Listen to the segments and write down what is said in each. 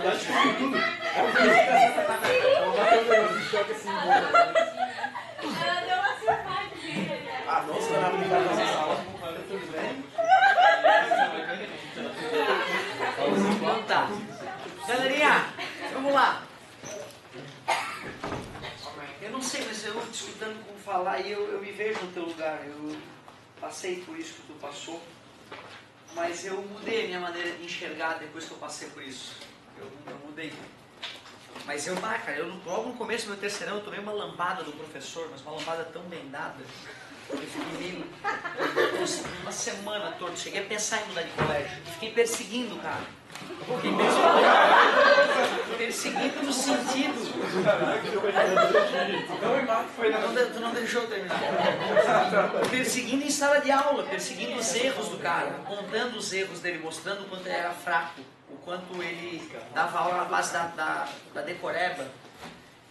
acho que tudo. Ela bateu um choque assim. Ela deu uma surradinha. Ah, nossa, não era brincar nessa sala. Tudo bem? Então tá. Galerinha, vamos lá. Eu não sei, mas eu te escutando como falar e eu me vejo no teu lugar. Eu passei por isso que tu passou. Mas eu mudei a minha maneira de enxergar depois que eu passei por isso. Eu mudei. Mas cara, logo no começo do meu terceirão eu tomei uma lambada do professor, mas uma lambada tão bem dada. Eu fiquei meio... uma semana toda, cheguei a pensar em mudar de colégio. Fiquei perseguindo o cara. Fiquei perseguindo no sentido... Tu não deixou eu terminar. Perseguindo em sala de aula, perseguindo os erros do cara, apontando os erros dele, mostrando o quanto ele era fraco, o quanto ele dava aula na base da decoreba.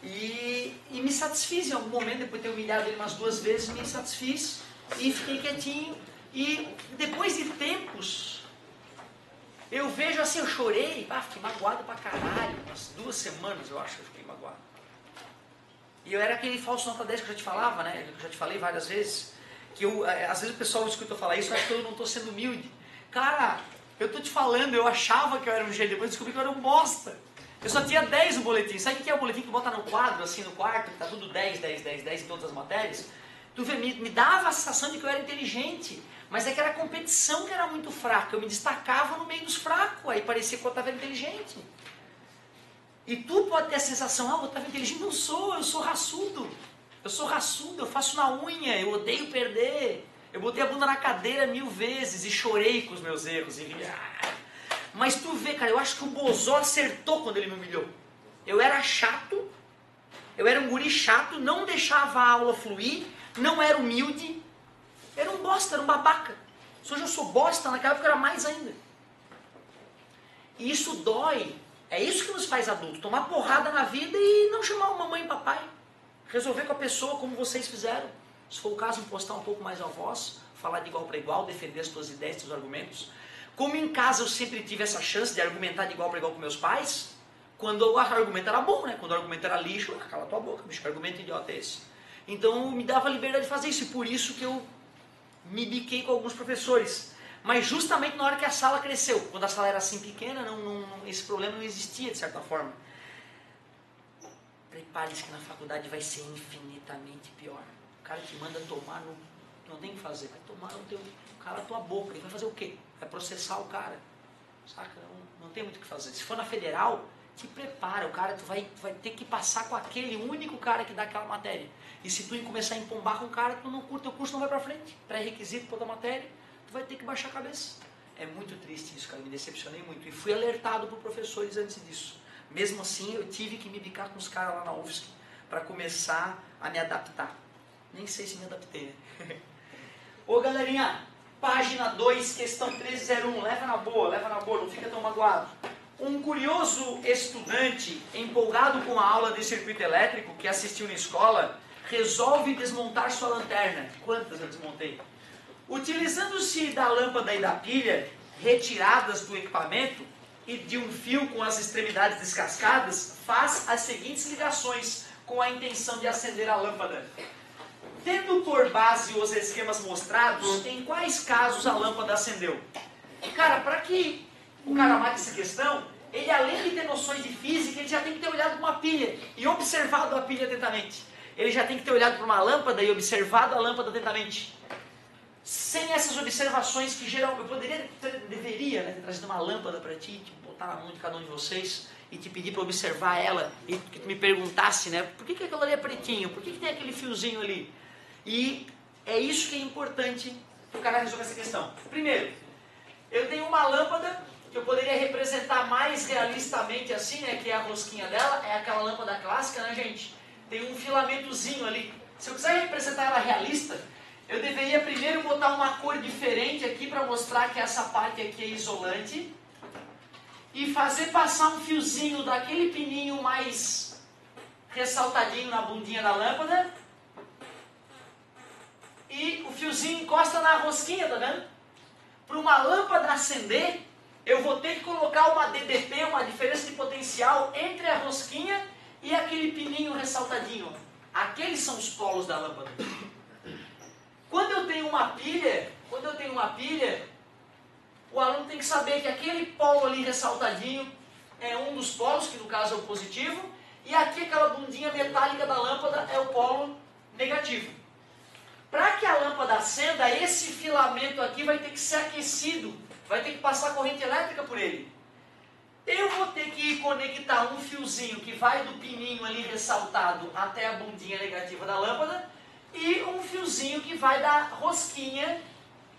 E me satisfiz em algum momento, depois de ter humilhado ele umas 2 vezes, me satisfiz e fiquei quietinho. E depois de tempos, eu vejo assim, eu chorei, fiquei magoado pra caralho, umas 2 semanas eu acho que eu fiquei magoado. E eu era aquele falso nota 10 que eu já te falava, né? Eu já te falei várias vezes, que às vezes o pessoal escuta eu falar isso, acha que eu não estou sendo humilde. Cara, eu tô te falando, eu achava que eu era um gênio, depois descobri que eu era um bosta. Eu só tinha 10 no boletim. Sabe o que é o boletim que bota no quadro, assim, no quarto, que tá tudo 10, 10, 10, 10 em todas as matérias? Tu vê, me dava a sensação de que eu era inteligente, mas é que era a competição que era muito fraca. Eu me destacava no meio dos fracos, aí parecia que eu estava inteligente. E tu pode ter a sensação, eu estava inteligente. Não sou, eu sou raçudo. Eu sou raçudo, eu faço na unha, eu odeio perder. Eu botei a bunda na cadeira 1000 vezes e chorei com os meus erros. Mas tu vê, cara, eu acho que o Bozó acertou quando ele me humilhou. Eu era chato, eu era um guri chato, não deixava a aula fluir, não era humilde, era um bosta, era um babaca. Se hoje eu sou bosta, naquela época eu era mais ainda. E isso dói, é isso que nos faz adultos, tomar porrada na vida e não chamar uma mamãe e papai. Resolver com a pessoa como vocês fizeram. Se for o caso, impostar um pouco mais a voz, falar de igual para igual, defender as tuas ideias, teus argumentos. Como em casa eu sempre tive essa chance de argumentar de igual para igual com meus pais, quando o argumento era bom, né? Quando o argumento era lixo, cala tua boca, bicho, que argumento idiota é esse? Então me dava liberdade de fazer isso, e por isso que eu me biquei com alguns professores. Mas justamente na hora que a sala cresceu, quando a sala era assim pequena, esse problema não existia de certa forma. Prepare-se que na faculdade vai ser infinitamente pior. O cara te manda tomar no... Não tem o que fazer, vai tomar no teu... Cala a tua boca, ele vai fazer o quê? Vai processar o cara, saca? Não tem muito o que fazer. Se for na federal, te prepara, o cara, tu vai ter que passar com aquele único cara que dá aquela matéria. E se tu começar a empombar com o cara, teu curso não vai pra frente. Pré-requisito para outra matéria, tu vai ter que baixar a cabeça. É muito triste isso, cara, me decepcionei muito. E fui alertado por professores antes disso. Mesmo assim, eu tive que me bicar com os caras lá na UFSC para começar a me adaptar. Nem sei se me adaptei, né? Ô galerinha, página 2, questão 1301, leva na boa, não fica tão magoado. Um curioso estudante, empolgado com a aula de circuito elétrico que assistiu na escola, resolve desmontar sua lanterna. Quantas eu desmontei? Utilizando-se da lâmpada e da pilha, retiradas do equipamento, e de um fio com as extremidades descascadas, faz as seguintes ligações com a intenção de acender a lâmpada. Tendo por base os esquemas mostrados, em quais casos a lâmpada acendeu? Cara, para que o cara mate essa questão, ele além de ter noções de física, ele já tem que ter olhado para uma pilha e observado a pilha atentamente. Ele já tem que ter olhado para uma lâmpada e observado a lâmpada atentamente. Sem essas observações que geralmente... Eu deveria, né, ter trazido uma lâmpada para ti, tipo, botar na mão de cada um de vocês e te pedir para observar ela e que tu me perguntasse, né, por que aquilo ali é pretinho? Por que tem aquele fiozinho ali? E é isso que é importante para o cara resolver essa questão. Primeiro, eu tenho uma lâmpada que eu poderia representar mais realistamente assim, né, que é a rosquinha dela, é aquela lâmpada clássica, né, gente? Tem um filamentozinho ali. Se eu quiser representar ela realista, eu deveria primeiro botar uma cor diferente aqui para mostrar que essa parte aqui é isolante e fazer passar um fiozinho daquele pininho mais ressaltadinho na bundinha da lâmpada e o fiozinho encosta na rosquinha, tá vendo? Para uma lâmpada acender, eu vou ter que colocar uma DDP, uma diferença de potência potencial entre a rosquinha e aquele pininho ressaltadinho. Aqueles são os polos da lâmpada. Quando eu tenho uma pilha, o aluno tem que saber que aquele polo ali ressaltadinho é um dos polos, que no caso é o positivo, e aqui aquela bundinha metálica da lâmpada é o polo negativo. Para que a lâmpada acenda, esse filamento aqui vai ter que ser aquecido, vai ter que passar corrente elétrica por ele. Eu vou ter que conectar um fiozinho que vai do pininho ali ressaltado até a bundinha negativa da lâmpada e um fiozinho que vai da rosquinha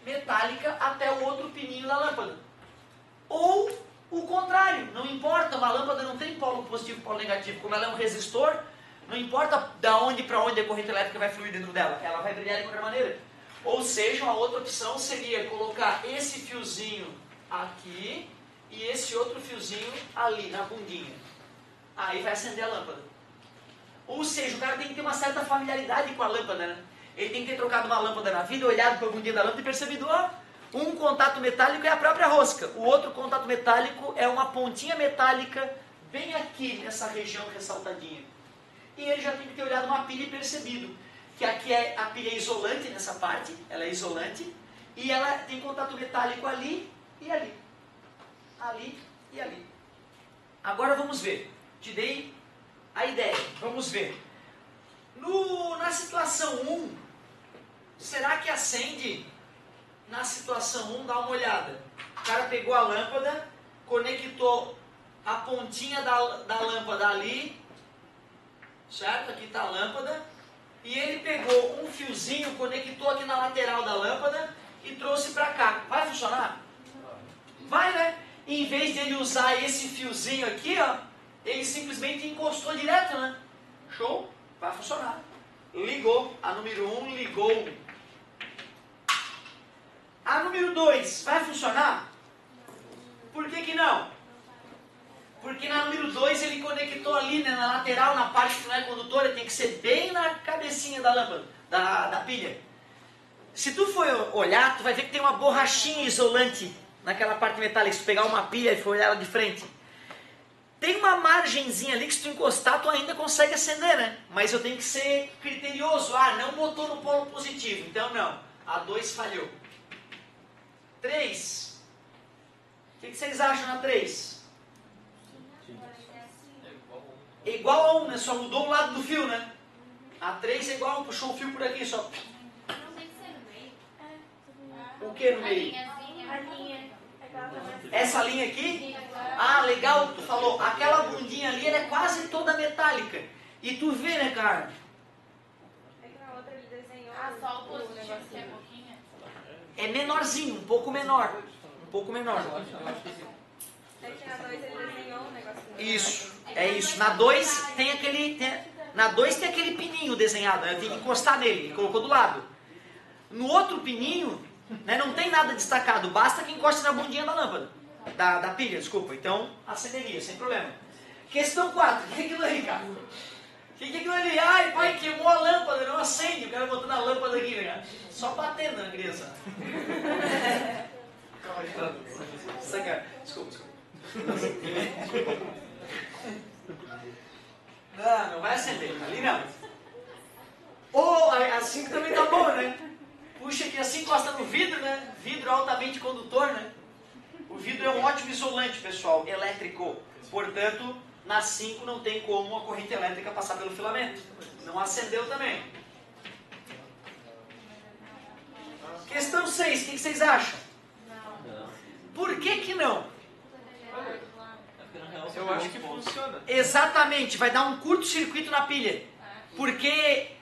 metálica até o outro pininho da lâmpada. Ou o contrário, não importa, uma lâmpada não tem polo positivo e polo negativo, como ela é um resistor, não importa da onde para onde a corrente elétrica vai fluir dentro dela, ela vai brilhar de qualquer maneira. Ou seja, uma outra opção seria colocar esse fiozinho aqui e esse outro fiozinho ali na bundinha. Aí vai acender a lâmpada. Ou seja, o cara tem que ter uma certa familiaridade com a lâmpada, né? Ele tem que ter trocado uma lâmpada na vida, olhado para a bundinha da lâmpada e percebido, ó, um contato metálico é a própria rosca, o outro contato metálico é uma pontinha metálica bem aqui nessa região ressaltadinha. E ele já tem que ter olhado uma pilha e percebido que aqui a pilha é isolante nessa parte, ela é isolante, e ela tem contato metálico ali e ali. Ali e ali. Agora vamos ver. Te dei a ideia. Vamos ver. Na situação 1, será que acende? Na situação 1, dá uma olhada. O cara pegou a lâmpada, conectou a pontinha da lâmpada ali, certo? Aqui está a lâmpada. E ele pegou um fiozinho, conectou aqui na lateral da lâmpada e trouxe para cá. Vai funcionar? Vai, né? Em vez de ele usar esse fiozinho aqui, ó, ele simplesmente encostou direto, né? Show? Vai funcionar. Ligou. A número 1 ligou. A número 2 vai funcionar? Por que não? Porque na número 2 ele conectou ali, né, na lateral, na parte que não é condutora, tem que ser bem na cabecinha da lâmpada, da pilha. Se tu for olhar, tu vai ver que tem uma borrachinha isolante naquela parte metálica. Se tu pegar uma pilha e for olhar ela de frente, tem uma margenzinha ali que se tu encostar, tu ainda consegue acender, né? Mas eu tenho que ser criterioso. Ah, não botou no polo positivo, então não. A 2 falhou. 3. O que vocês acham na 3? É igual a 1, né? Só mudou o lado do fio, né? A 3 é igual, puxou o fio por aqui, só. Não tem que ser no meio. O que no meio? A linha. Essa linha aqui? Ah, legal, tu falou. Aquela bundinha ali, ela é quase toda metálica. E tu vê, né, cara? É que na outra ele desenhou. Ah, só o positivo que é pouquinho. É menorzinho, um pouco menor. Um pouco menor. É que na 2 ele desenhou um negocinho. Isso, é isso. Na 2 tem aquele... Na 2 tem aquele pininho desenhado, né? Tem que encostar nele, ele colocou do lado. No outro pininho, né, não tem nada destacado, basta que encoste na bundinha da lâmpada. Da pilha, desculpa. Então, acenderia, sem problema. Questão 4. O que é aquilo ali, cara? O que é aquilo ali? Ai, pai, queimou a lâmpada, não acende. O cara botando a lâmpada aqui, né? Só batendo na criança. Desculpa. Não vai acender. Ali não. Ou assim que também tá bom, né? Puxa aqui assim, encosta no vidro, né? Vidro altamente condutor, né? O vidro é um ótimo isolante, pessoal, elétrico. Portanto, na 5 não tem como a corrente elétrica passar pelo filamento. Não acendeu também. Questão 6, o que vocês acham? Por que não? Eu acho que funciona. Exatamente, vai dar um curto-circuito na pilha. Porque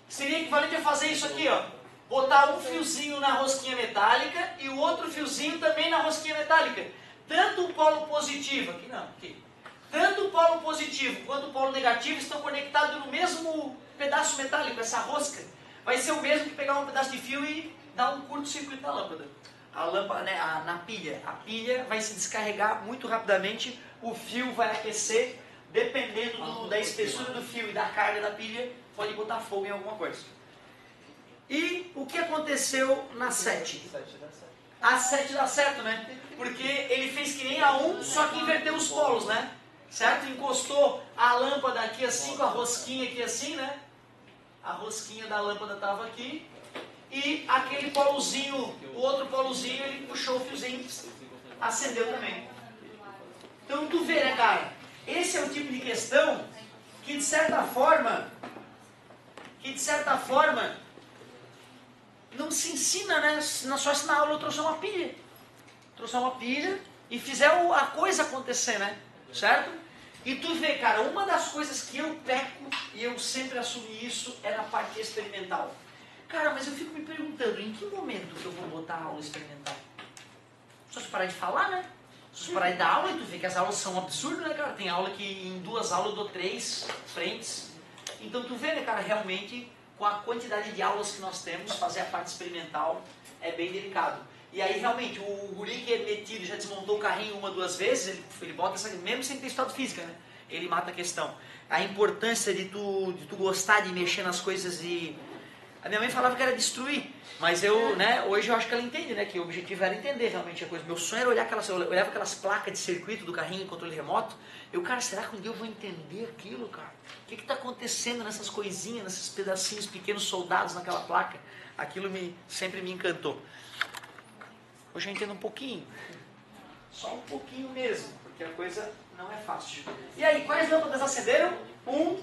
seria equivalente a fazer isso aqui, ó. Botar um fiozinho na rosquinha metálica e o outro fiozinho também na rosquinha metálica. Tanto o polo positivo, aqui não, aqui. Tanto o polo positivo quanto o polo negativo estão conectados no mesmo pedaço metálico, essa rosca. Vai ser o mesmo que pegar um pedaço de fio e dar um curto-circuito na lâmpada. A lâmpada, né, na pilha. A pilha vai se descarregar muito rapidamente, o fio vai aquecer, dependendo da espessura do fio e da carga da pilha, pode botar fogo em alguma coisa. E o que aconteceu na 7? A 7 dá certo, né? Porque ele fez que nem a 1, só que inverteu os polos, né? certo? Encostou a lâmpada aqui assim, com a rosquinha aqui assim, né? A rosquinha da lâmpada estava aqui. E aquele polozinho, o outro polozinho, ele puxou o fiozinho, acendeu também. Então tu vê, né, cara? Esse é o tipo de questão que de certa forma, não se ensina, né? Só se na aula eu trouxe uma pilha. Trouxe uma pilha e fizer a coisa acontecer, né? Certo? E tu vê, cara, uma das coisas que eu peco, e eu sempre assumi isso, é na parte experimental. Cara, mas eu fico me perguntando, em que momento que eu vou botar a aula experimental? Só se parar de falar, né? Se parar de dar aula, e tu vê que as aulas são um absurdo, né, cara? Tem aula que em 2 aulas eu dou 3 frentes. Então tu vê, né, cara, realmente, com a quantidade de aulas que nós temos, fazer a parte experimental é bem delicado. E aí, realmente, o guri que é metido, já desmontou o carrinho 1 ou 2 vezes, ele bota essa, mesmo sem ter estudado física, né? Ele mata a questão. A importância de tu gostar de mexer nas coisas e... A minha mãe falava que era destruir, mas eu, né, hoje eu acho que ela entende, né, que o objetivo era entender realmente a coisa. Meu sonho era olhar eu olhava aquelas placas de circuito do carrinho em controle remoto, cara, será que um dia eu vou entender aquilo, cara? O que está acontecendo nessas coisinhas, nesses pedacinhos pequenos soldados naquela placa? Aquilo sempre me encantou. Hoje eu entendo um pouquinho, só um pouquinho mesmo, porque a coisa não é fácil. E aí, quais lâmpadas acenderam? 1,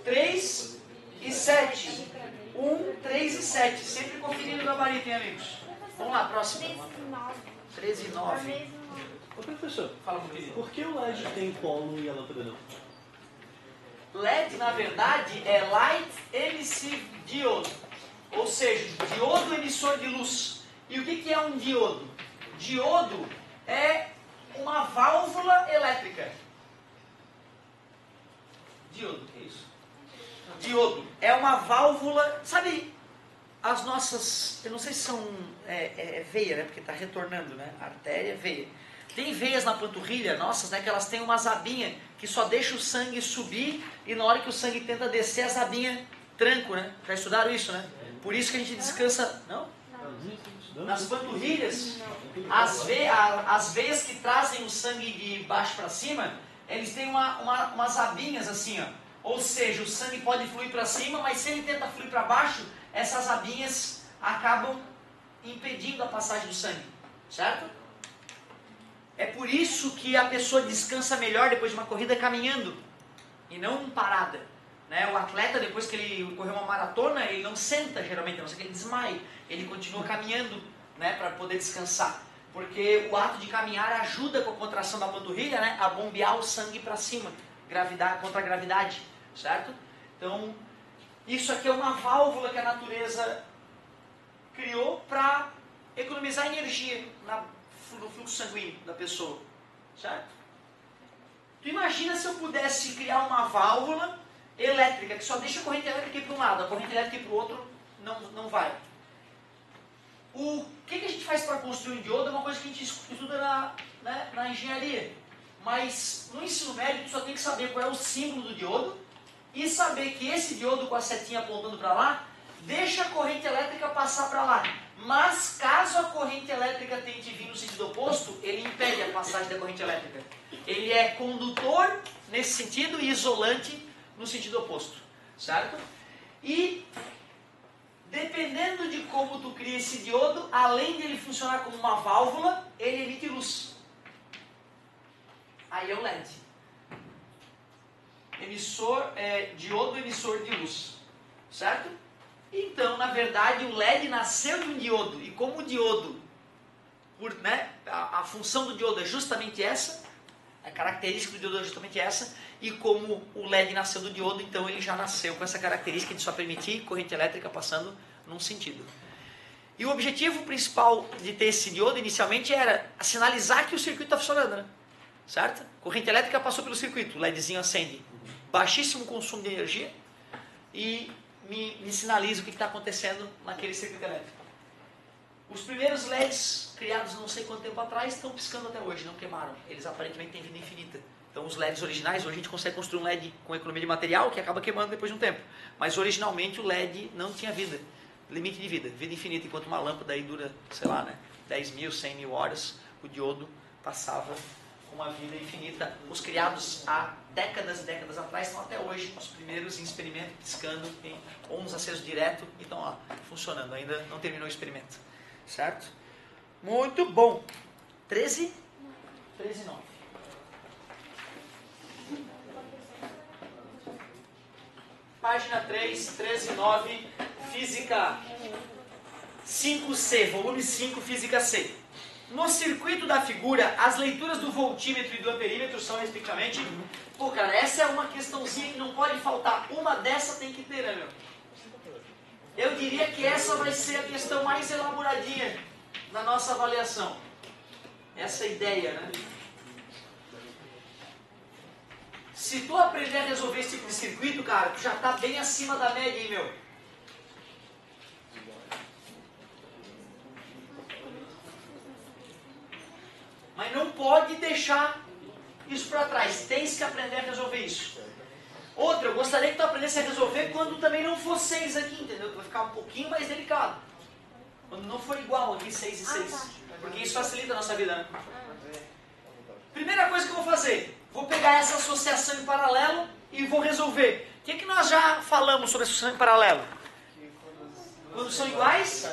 3 e 7. 1, 3 e 7. Sempre conferindo o gabarito, hein, amigos? Vamos lá, próximo. 13 e 9. Ô, professor, Fala comigo. por que o LED tem polo e a lâmpada não? LED, na verdade, é Light Emissive Diode. Ou seja, diodo emissor de luz. E o que é um diodo? Diodo é uma válvula elétrica. Diodo, o que é isso? Diodo é uma válvula, sabe, as nossas, eu não sei se são veia, né, porque está retornando, né, artéria, veia. Tem veias na panturrilha nossas, né, que elas têm umas abinhas que só deixa o sangue subir e na hora que o sangue tenta descer, as abinhas trancam, né? Já estudaram isso, né? Por isso que a gente descansa, não? Nas panturrilhas, as veias que trazem o sangue de baixo para cima, eles têm umas abinhas assim, ó. Ou seja, o sangue pode fluir para cima, mas se ele tenta fluir para baixo, essas abinhas acabam impedindo a passagem do sangue, certo? É por isso que a pessoa descansa melhor depois de uma corrida caminhando e não parada, né? O atleta, depois que ele correu uma maratona, ele não senta geralmente, a não ser que ele desmaie, ele continua caminhando, né, para poder descansar, porque o ato de caminhar ajuda com a contração da panturrilha, né, a bombear o sangue para cima, contra a gravidade, certo? Então, isso aqui é uma válvula que a natureza criou para economizar energia no fluxo sanguíneo da pessoa, certo? Tu imagina se eu pudesse criar uma válvula elétrica que só deixa a corrente elétrica ir para um lado, a corrente elétrica ir para o outro não vai. O que a gente faz para construir um diodo é uma coisa que a gente estuda na engenharia. Mas no ensino médio, tu só tem que saber qual é o símbolo do diodo e saber que esse diodo com a setinha apontando para lá deixa a corrente elétrica passar para lá. Mas caso a corrente elétrica tente vir no sentido oposto, ele impede a passagem da corrente elétrica. Ele é condutor nesse sentido e isolante no sentido oposto, certo? E dependendo de como tu cria esse diodo, além de ele funcionar como uma válvula, ele emite luz. Aí é o LED. Diodo emissor de luz. Certo? Então, na verdade, o LED nasceu de um diodo. E como o diodo, a função do diodo é justamente essa, a característica do diodo é justamente essa, e como o LED nasceu do diodo, então ele já nasceu com essa característica de só permitir corrente elétrica passando num sentido. E o objetivo principal de ter esse diodo inicialmente era sinalizar que o circuito está funcionando, né? Certo? Corrente elétrica passou pelo circuito, o LEDzinho acende. Baixíssimo consumo de energia e me sinaliza o que está acontecendo naquele circuito elétrico. Os primeiros LEDs criados não sei quanto tempo atrás estão piscando até hoje, não queimaram. Eles aparentemente têm vida infinita. Então os LEDs originais, hoje a gente consegue construir um LED com economia de material que acaba queimando depois de um tempo. Mas originalmente o LED não tinha vida, limite de vida infinita. Enquanto uma lâmpada aí dura, sei lá, né, 10 mil, 100 mil horas, o diodo passava com uma vida infinita. Os criados há décadas e décadas atrás estão até hoje, os primeiros em experimento, piscando em ohms acesos direto e estão lá, funcionando. Ainda não terminou o experimento. Certo? Muito bom. 13? 13,9. Página 3, 13,9, Física 5C, volume 5, Física C. No circuito da figura, as leituras do voltímetro e do amperímetro são, respectivamente... Pô, cara, essa é uma questãozinha que não pode faltar. Uma dessa tem que ter, né, meu? Eu diria que essa vai ser a questão mais elaboradinha na nossa avaliação. Essa ideia, né? Se tu aprender a resolver esse tipo de circuito, cara, tu já tá bem acima da média, hein, meu? Mas não pode deixar isso para trás. Tens que aprender a resolver isso. Outra, eu gostaria que tu aprendesse a resolver quando também não for 6 aqui, entendeu? Tu vai ficar um pouquinho mais delicado. Quando não for igual aqui 6 e 6. Porque isso facilita a nossa vida, né? Primeira coisa que eu vou fazer, vou pegar essa associação em paralelo e vou resolver. O que nós já falamos sobre associação em paralelo? Quando são iguais,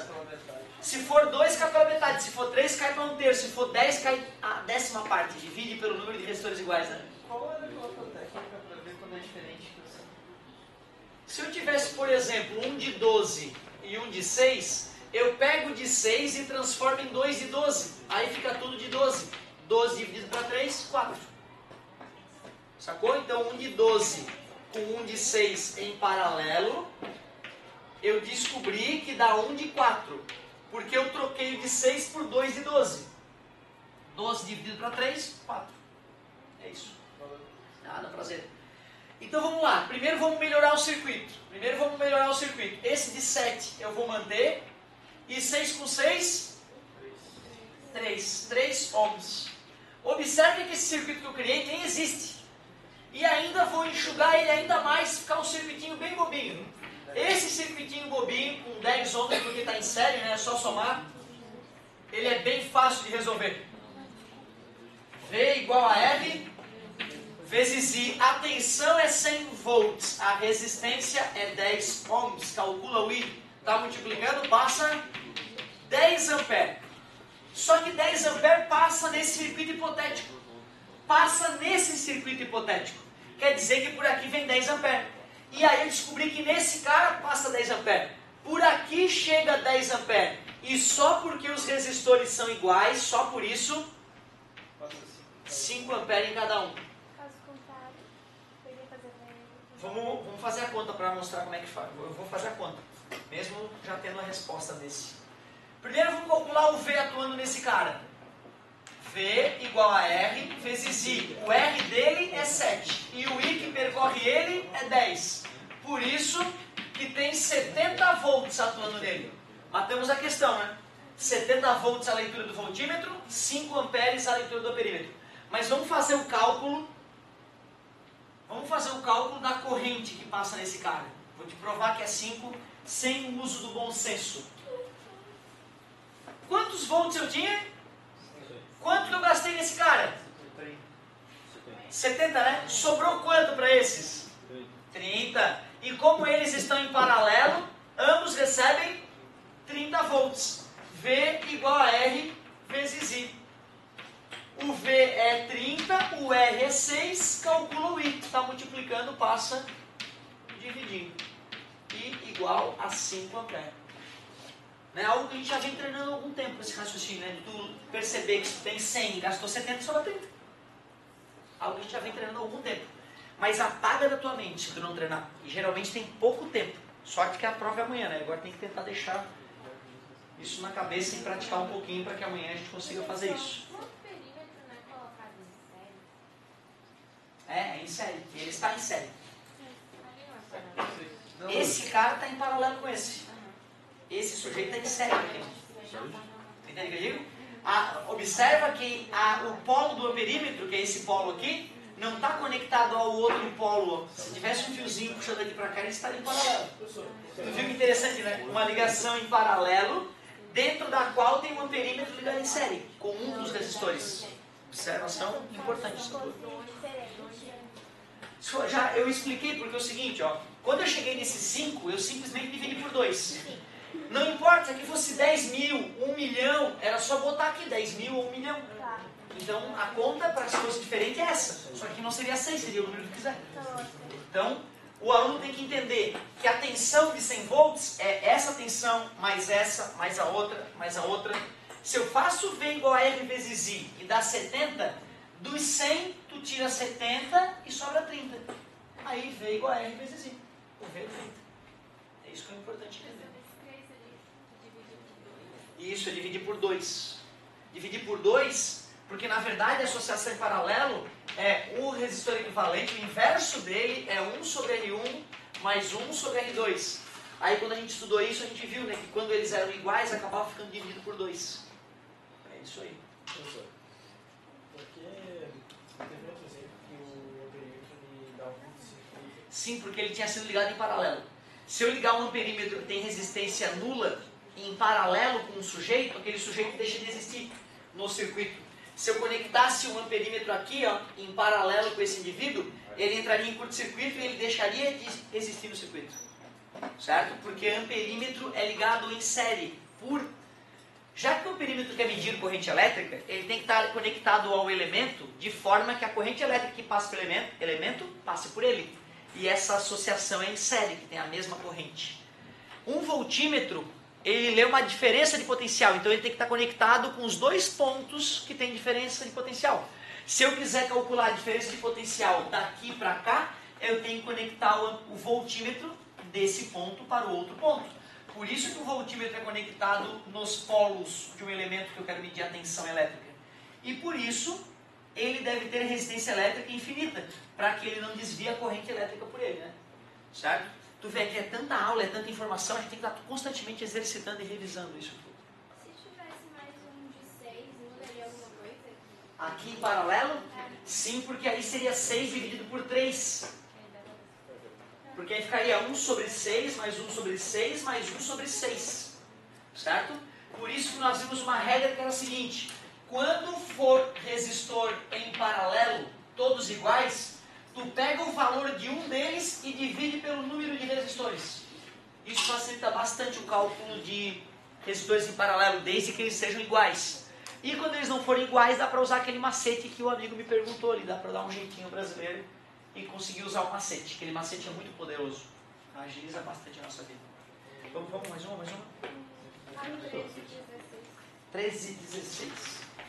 se for 2 cai pela metade, se for 3 cai para 1/3, se for 10 cai a 10ª parte, divide pelo número de resistores iguais, né? Qual era aquela técnica para ver quando é diferente? Se eu tivesse, por exemplo, um de 12 e um de 6, eu pego de 6 e transformo em 2 de 12. Aí fica tudo de 12. 12 dividido para 3, 4. Sacou? Então, um de 12 com um de 6 em paralelo, eu descobri que dá 1 de 4. Porque eu troquei o de 6 por 2 de 12. 12 dividido para 3, 4. É isso. Nada, prazer. Então vamos lá. Primeiro vamos melhorar o circuito. Esse de 7 eu vou manter. E 6 com 6? 3 ohms. Observe que esse circuito que eu criei nem existe. E ainda vou enxugar ele ainda mais, ficar um circuitinho bem bobinho. Esse circuitinho bobinho, com 10 ohms, porque está em série, né? É só somar. Ele é bem fácil de resolver. V igual a R vezes I. A tensão é 100 volts. A resistência é 10 ohms. Calcula o I. Está multiplicando, passa 10 amperes. Só que 10 amperes passa nesse circuito hipotético. Quer dizer que por aqui vem 10 amperes. E aí eu descobri que nesse cara passa 10 amperes. Por aqui chega 10 amperes. E só porque os resistores são iguais, só por isso, 5 amperes em cada um. Caso contrário, poderia fazer Vamos fazer a conta para mostrar como é que faz. Eu vou fazer a conta, mesmo já tendo a resposta desse. Primeiro vamos calcular o V atuando nesse cara. V igual a R vezes I. O R dele é 7. E o I que percorre ele é 10. Por isso que tem 70 volts atuando nele. Matamos a questão, né? 70 volts a leitura do voltímetro, 5 amperes a leitura do amperímetro. Mas vamos fazer o cálculo. Da corrente que passa nesse cara. Vou te provar que é 5 sem o uso do bom senso. Quantos volts eu tinha? Quanto que eu gastei nesse cara? 70, né? Sobrou quanto para esses? 30. E como eles estão em paralelo, ambos recebem 30 volts. V igual a R vezes I. O V é 30, o R é 6, calcula o I. Está multiplicando, passa dividindo. I igual a 5 amperes. É algo que a gente já vem treinando há algum tempo, esse raciocínio, né? De tu perceber que se tu tem 100 e gastou 70, sobra 30. Algo que a gente já vem treinando há algum tempo. Mas apaga da tua mente se tu não treinar. E geralmente tem pouco tempo. Sorte que a prova é amanhã, né? Agora tem que tentar deixar isso na cabeça e praticar um pouquinho para que amanhã a gente consiga fazer isso. O perímetro não é colocado em série? É em série. Ele está em série. Ali Esse cara está em paralelo com esse. Esse sujeito está em série aqui. Entende o que eu digo? Observa que o polo do amperímetro, que é esse polo aqui, não está conectado ao outro polo. Se tivesse um fiozinho puxando aqui para cá, ele estaria em paralelo. Tu viu que interessante, né? Uma ligação em paralelo, dentro da qual tem um amperímetro ligado em série, com um dos resistores. Observação importante. Diferente. Eu expliquei porque é o seguinte, ó. Quando eu cheguei nesse 5, eu simplesmente dividi por 2. Não importa se aqui fosse 10 mil, 1 milhão, era só botar aqui 10 mil ou 1 milhão. Tá. Então a conta, para que fosse diferente, é essa. Só que não seria 6, seria o número que quiser. Então, o aluno tem que entender que a tensão de 100 volts é essa tensão, mais essa, mais a outra, mais a outra. Se eu faço V igual a R vezes I e dá 70, dos 100, tu tira 70 e sobra 30. Aí V igual a R vezes I. O V é 30. É isso que é importante entender. Isso, é dividir por 2. Dividir por 2, porque na verdade a associação em paralelo é o resistor equivalente, o inverso dele é 1 sobre R1 mais 1 sobre R2. Aí quando a gente estudou isso, a gente viu, né, que quando eles eram iguais, acabava ficando dividido por 2. É isso aí. Professor, porque teve outro exemplo que o amperímetro me dá um curto-circuito. Sim, porque ele tinha sido ligado em paralelo. Se eu ligar um amperímetro que tem resistência nula em paralelo com um sujeito, aquele sujeito deixa de existir no circuito. Se eu conectasse um amperímetro aqui, ó, em paralelo com esse indivíduo, ele entraria em curto-circuito e ele deixaria de existir no circuito. Certo? Porque amperímetro é ligado em série. Já que o amperímetro quer medir corrente elétrica, ele tem que estar conectado ao elemento de forma que a corrente elétrica que passa pelo elemento passe por ele. E essa associação é em série, que tem a mesma corrente. Um voltímetro, ele lê uma diferença de potencial, então ele tem que estar conectado com os dois pontos que tem diferença de potencial. Se eu quiser calcular a diferença de potencial daqui para cá, eu tenho que conectar o voltímetro desse ponto para o outro ponto. Por isso que o voltímetro é conectado nos polos de um elemento que eu quero medir a tensão elétrica. E por isso, ele deve ter resistência elétrica infinita, para que ele não desvie a corrente elétrica por ele, né? Certo? Tu vê que é tanta aula, é tanta informação, a gente tem que estar constantemente exercitando e revisando isso tudo. Se tivesse mais um de 6, mudaria alguma coisa? Aqui em paralelo? Sim, porque aí seria 6 dividido por 3. Porque aí ficaria 1 sobre 6, mais 1 sobre 6, mais 1 sobre 6. Certo? Por isso que nós vimos uma regra que era a seguinte: quando for resistor em paralelo, todos iguais, tu pega o valor de um deles e divide pelo número de resistores. Isso facilita bastante o cálculo de resistores em paralelo, desde que eles sejam iguais. E quando eles não forem iguais, dá para usar aquele macete que o amigo me perguntou ali, dá para dar um jeitinho brasileiro e conseguir usar o macete. Aquele macete é muito poderoso, agiliza bastante a nossa vida. Vamos mais uma? 13 e 16.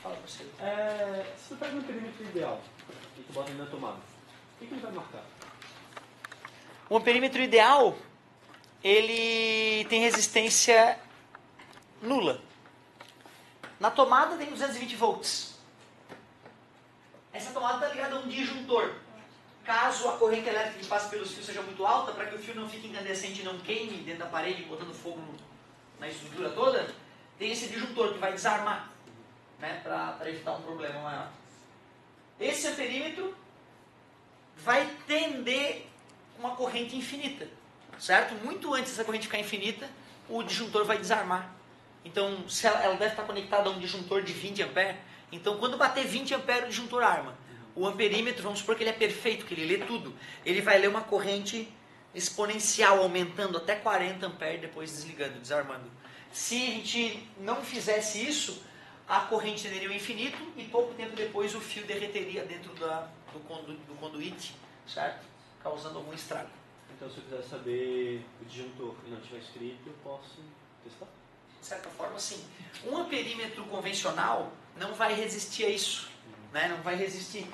Fala para você. Se tu pega um perímetro ideal e tu bota ele na tomada, o que ele vai marcar? O amperímetro ideal, ele tem resistência nula. Na tomada tem 220 volts. Essa tomada está ligada a um disjuntor. Caso a corrente elétrica que passa pelos fios seja muito alta, para que o fio não fique incandescente e não queime dentro da parede, botando fogo na estrutura toda, tem esse disjuntor que vai desarmar, né, para evitar um problema maior. Esse amperímetro vai tender uma corrente infinita, certo? Muito antes dessa corrente ficar infinita, o disjuntor vai desarmar. Então, se ela deve estar conectada a um disjuntor de 20 A. Então, quando bater 20 A, o disjuntor arma. O amperímetro, vamos supor que ele é perfeito, que ele lê tudo. Ele vai ler uma corrente exponencial, aumentando até 40 A, depois desligando, desarmando. Se a gente não fizesse isso, a corrente tenderia ao infinito e pouco tempo depois o fio derreteria dentro do conduíte, certo? Causando algum estrago. Então, se eu quiser saber o disjuntor e não tiver escrito, eu posso testar? De certa forma, sim. Um amperímetro convencional não vai resistir a isso, né? Não vai resistir.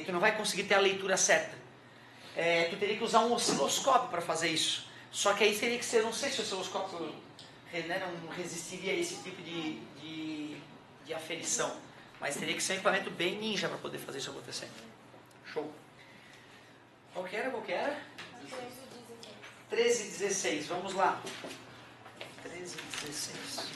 Tu não vai conseguir ter a leitura certa. Tu teria que usar um osciloscópio para fazer isso. Só que aí teria que ser, não sei se o osciloscópio, né, não resistiria a esse tipo de aferição. Mas teria que ser um equipamento bem ninja para poder fazer isso acontecer. Show. Qual que era? 13 e 16. Vamos lá. 13 e 16.